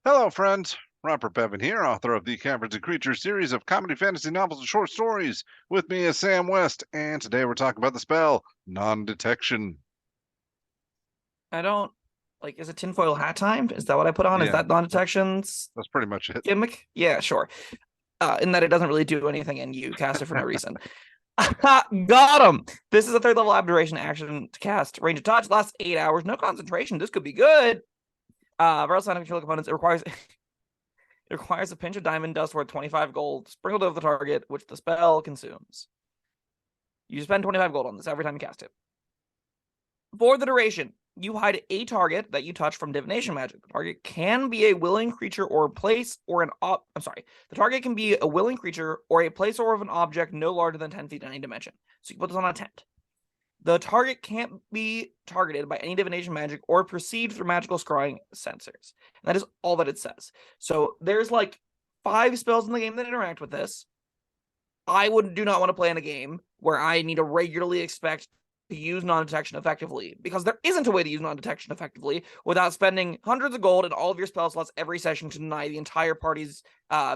Hello, friends. Robert Bevan here, author of the Caverns Creatures series of comedy, fantasy novels, and short stories. With me is Sam West, and today we're talking about the spell Non-Detection. I don't is it tinfoil hat time? Is that what I put on? Is Yeah, that non-detection's that's pretty much it. gimmick? Yeah, sure. In that it doesn't really do anything and you cast it for no reason. Got him! This is a third level aberration action to cast. Range of touch, lasts 8 hours, no concentration. This could be good. Versatile sonic control components, it requires a pinch of diamond dust worth 25 gold sprinkled over the target, which the spell consumes. You spend 25 gold on this every time you cast it. For the duration, you hide a target that you touch from divination magic. The target can be a willing creature or a place or the target can be a willing creature or a place or of an object no larger than 10 feet in any dimension. So you put this on a tent. The target can't be targeted by any divination magic or perceived through magical scrying sensors. And that is all that it says. So there's like 5 spells in the game that interact with this. I do not want to play in a game where I need to regularly expect to use non-detection effectively, because there isn't a way to use non-detection effectively without spending hundreds of gold and all of your spell slots every session to deny the entire party's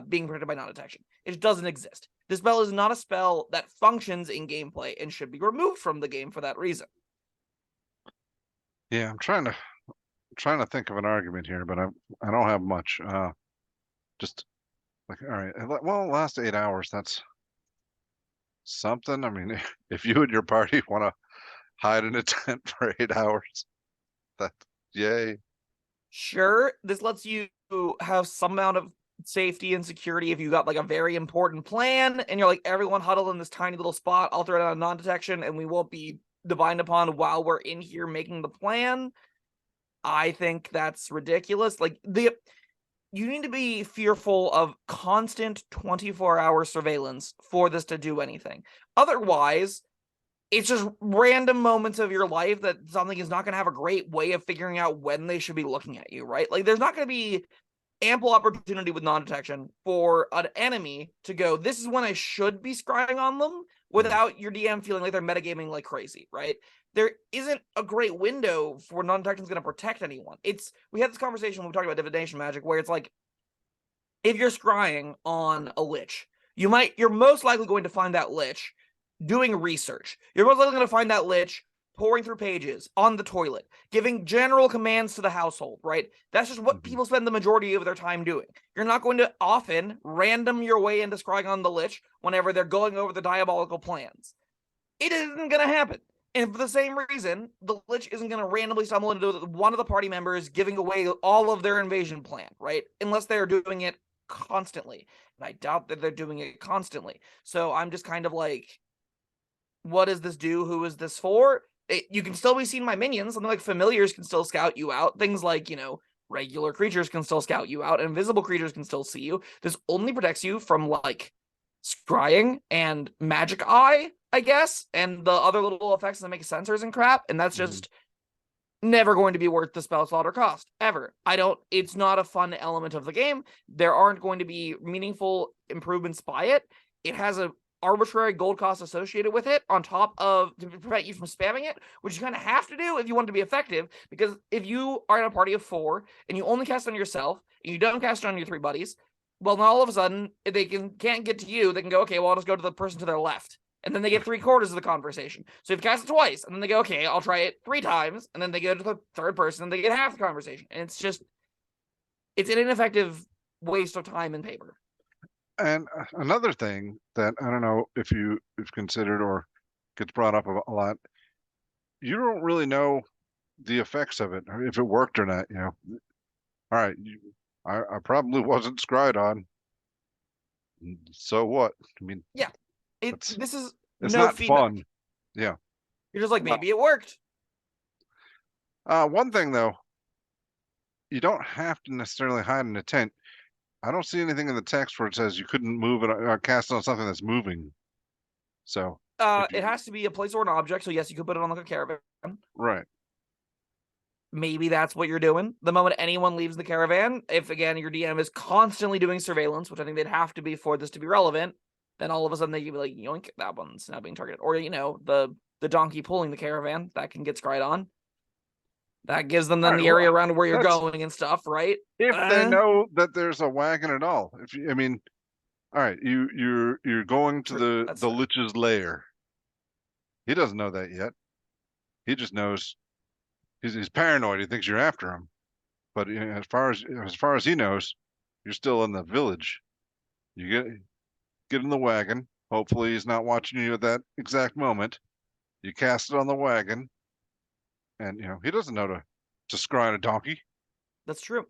being protected by non-detection. It doesn't exist. This spell is not a spell that functions in gameplay and should be removed from the game for that reason. Yeah, I'm trying to think of an argument here, but I don't have much. Just like, all right, well, last 8 hours, that's something. I mean, if you and your party want to hide in a tent for 8 hours, that yay. Sure, this lets you have some amount of safety and security if you got like a very important plan and you're like, everyone huddled in this tiny little spot, I'll throw it on non-detection and we won't be divined upon while we're in here making the plan. I think that's ridiculous. You need to be fearful of constant 24-hour surveillance for this to do anything. Otherwise, it's just random moments of your life that something is not going to have a great way of figuring out when they should be looking at you, right? Like, there's not going to be ample opportunity with non-detection for an enemy to go, this is when I should be scrying on them, without your DM feeling like they're metagaming like crazy, right? There isn't a great window for non-detection is going to protect anyone. We had this conversation when we talked about divination magic, where it's like, if you're scrying on a lich, you're most likely going to find that lich doing research. You're most likely going to find that lich pouring through pages on the toilet, giving general commands to the household, right? That's just what people spend the majority of their time doing. You're not going to often random your way into scrying on the lich whenever they're going over the diabolical plans. It isn't going to happen. And for the same reason, the lich isn't going to randomly stumble into one of the party members giving away all of their invasion plan, right? Unless they're doing it constantly. And I doubt that they're doing it constantly. So I'm just kind of like, what does this do? Who is this for? You can still be seen by minions. Something like familiars can still scout you out. Things like, regular creatures can still scout you out. Invisible creatures can still see you. This only protects you from, like, scrying and magic eye, I guess, and the other little effects that make sensors and crap. And that's just never going to be worth the spell slot or cost, ever. It's not a fun element of the game. There aren't going to be meaningful improvements by it. It has a arbitrary gold cost associated with it on top of to prevent you from spamming it, which you kind of have to do if you want it to be effective, because if you are in a party of 4 and you only cast on yourself and you don't cast on your 3 buddies, well, then all of a sudden, if they can't get to you, they can go, okay, well, I'll just go to the person to their left. And then they get 3/4 of the conversation. So if you cast it twice, and then they go, okay, I'll try it 3 times, and then they go to the third person, and they get half the conversation. And it's an ineffective waste of time and paper. And another thing that I don't know if you've considered or gets brought up a lot, you don't really know the effects of it, or if it worked or not. All right, I probably wasn't scryed on. So what? I mean, yeah, this is it's no not feedback. fun. Yeah, you're just like, maybe it worked. One thing though, you don't have to necessarily hide in a tent. I don't see anything in the text where it says you couldn't move it or cast on something that's moving. So it has to be a place or an object. So yes, you could put it on like a caravan. Right. Maybe that's what you're doing. The moment anyone leaves the caravan, if again your DM is constantly doing surveillance, which I think they'd have to be for this to be relevant, then all of a sudden they can be like, yoink, that one's now being targeted. Or the donkey pulling the caravan that can get scryed on. That gives them All then right, the area well, around where you're that's going and stuff, right? if they know that there's a wagon at all. If you, I mean, all right, you're going to True. the That's the fair. Lich's lair. He doesn't know that yet. He just knows he's paranoid. He thinks you're after him. But as far as he knows, you're still in the village. You get in the wagon. Hopefully, he's not watching you at that exact moment. You cast it on the wagon, and he doesn't know to scry on a donkey. That's true.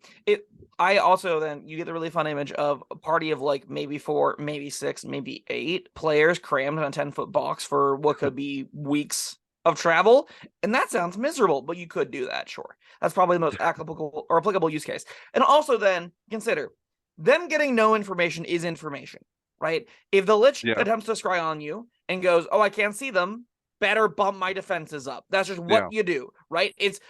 I also then you get the really fun image of a party of like maybe 4, maybe 6, maybe 8 players crammed in a 10-foot box for what could be weeks of travel, and that sounds miserable, but you could do that, sure. That's probably the most applicable use case. And also then consider them getting no information is information, right? If the Lich Yeah, attempts to scry on you and goes, "Oh, I can't see them," better bump my defenses up. That's just what yeah, you do, right? It's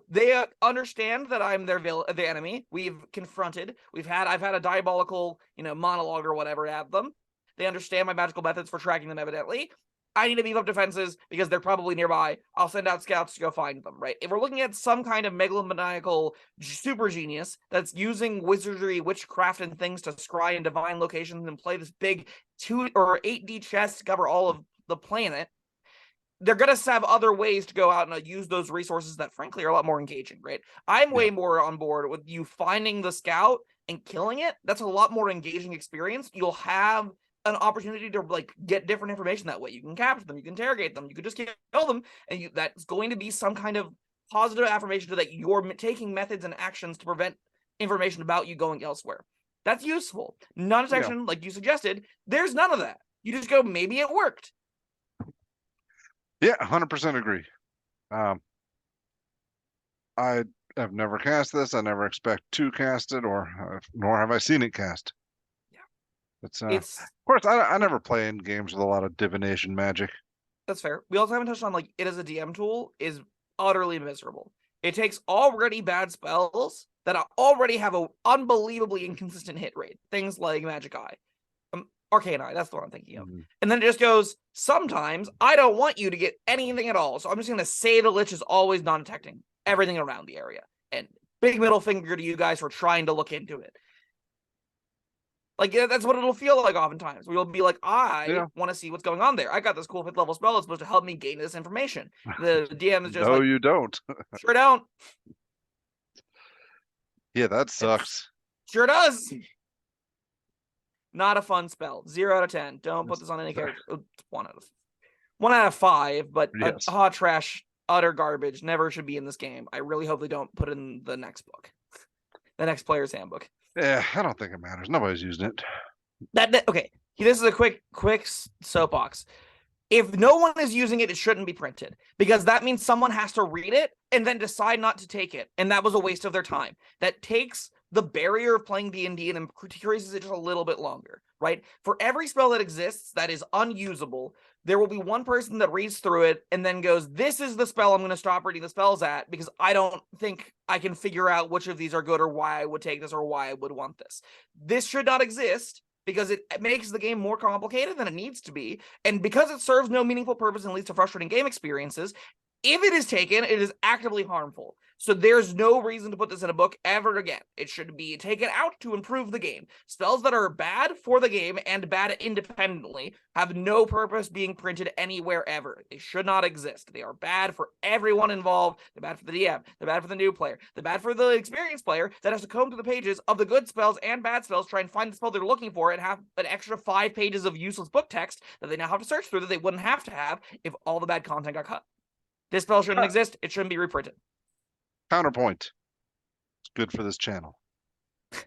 they understand that I'm the enemy. We've confronted. I've had a diabolical monologue or whatever at them. They understand my magical methods for tracking them. Evidently, I need to beef up defenses because they're probably nearby. I'll send out scouts to go find them. Right? If we're looking at some kind of megalomaniacal super genius that's using wizardry, witchcraft, and things to scry and divine locations and play this big 2 or 8D chess to cover all of the planet, they're going to have other ways to go out and use those resources that frankly are a lot more engaging, right? I'm yeah, way more on board with you finding the scout and killing it. That's a lot more engaging experience. You'll have an opportunity to like get different information that way. You can capture them, you can interrogate them, you can just kill them, and that's going to be some kind of positive affirmation to that you're taking methods and actions to prevent information about you going elsewhere. That's useful. yeah, Non-detection, like you suggested, there's none of that. You just go, maybe it worked. yeah. 100% agree. Um, I have never cast this. I never expect to cast it, or nor have I seen it cast. Yeah. Of It's course, I never play in games with a lot of divination magic. That's fair. We also haven't touched on like it as a DM tool is utterly miserable. It takes already bad spells that already have an unbelievably inconsistent hit rate. Things like Magic Eye, Arcane Eye, that's the one I'm thinking of. Mhm. And then it just goes, sometimes I don't want you to get anything at all. So I'm just going to say the Lich is always non-detecting everything around the area. And big middle finger to you guys for trying to look into it. Like, that's what it'll feel like oftentimes. We'll be like, I Yeah. want to see what's going on there. I got this cool 5th level spell that's supposed to help me gain this information. The DM is just No, like, you don't. sure don't. Yeah, that It's, sucks. sure does. Not a fun spell. 0 out of 10. Don't put this on any character. 1 out of 5, but Yes. hot trash, utter garbage. Never should be in this game. I really hope they don't put it in the next book. The next player's handbook. Yeah, I don't think it matters. Nobody's using it. Okay. This is a quick soapbox. If no one is using it, it shouldn't be printed because that means someone has to read it and then decide not to take it. And that was a waste of their time. That takes the barrier of playing D&D and increases it just a little bit longer, right? For every spell that exists that is unusable, there will be one person that reads through it and then goes, this is the spell I'm going to stop reading the spells at because I don't think I can figure out which of these are good or why I would take this or why I would want this. This should not exist because it makes the game more complicated than it needs to be. And because it serves no meaningful purpose and leads to frustrating game experiences, if it is taken, it is actively harmful. So there's no reason to put this in a book ever again. It should be taken out to improve the game. Spells that are bad for the game and bad independently have no purpose being printed anywhere ever. They should not exist. They are bad for everyone involved. They're bad for the DM. They're bad for the new player. They're bad for the experienced player that has to comb through the pages of the good spells and bad spells, try and find the spell they're looking for, and have an extra 5 pages of useless book text that they now have to search through that they wouldn't have to have if all the bad content got cut. This spell shouldn't exist. It shouldn't be reprinted. Counterpoint. It's good for this channel. Do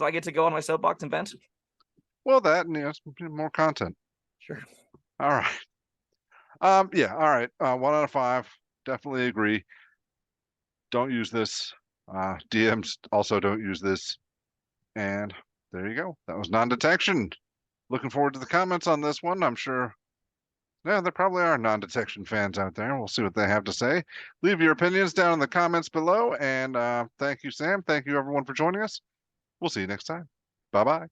I get to go on my soapbox and vent? Well, that and more content. Sure. All right. Yeah. All right. 1 out of 5. Definitely agree. Don't use this. DMs also don't use this. And there you go. That was non-detection. Looking forward to the comments on this one. I'm sure. Yeah, there probably are non-detection fans out there. We'll see what they have to say. Leave your opinions down in the comments below. And thank you, Sam. Thank you, everyone, for joining us. We'll see you next time. Bye-bye.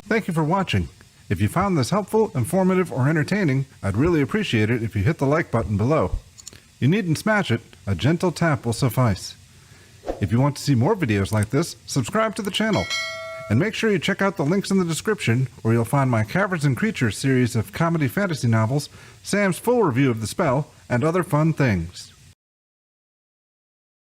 Thank you for watching. If you found this helpful, informative, or entertaining, I'd really appreciate it if you hit the like button below. You needn't smash it, a gentle tap will suffice. If you want to see more videos like this, subscribe to the channel. And make sure you check out the links in the description, where you'll find my Caverns and Creatures series of comedy fantasy novels, Sam's full review of the spell, and other fun things.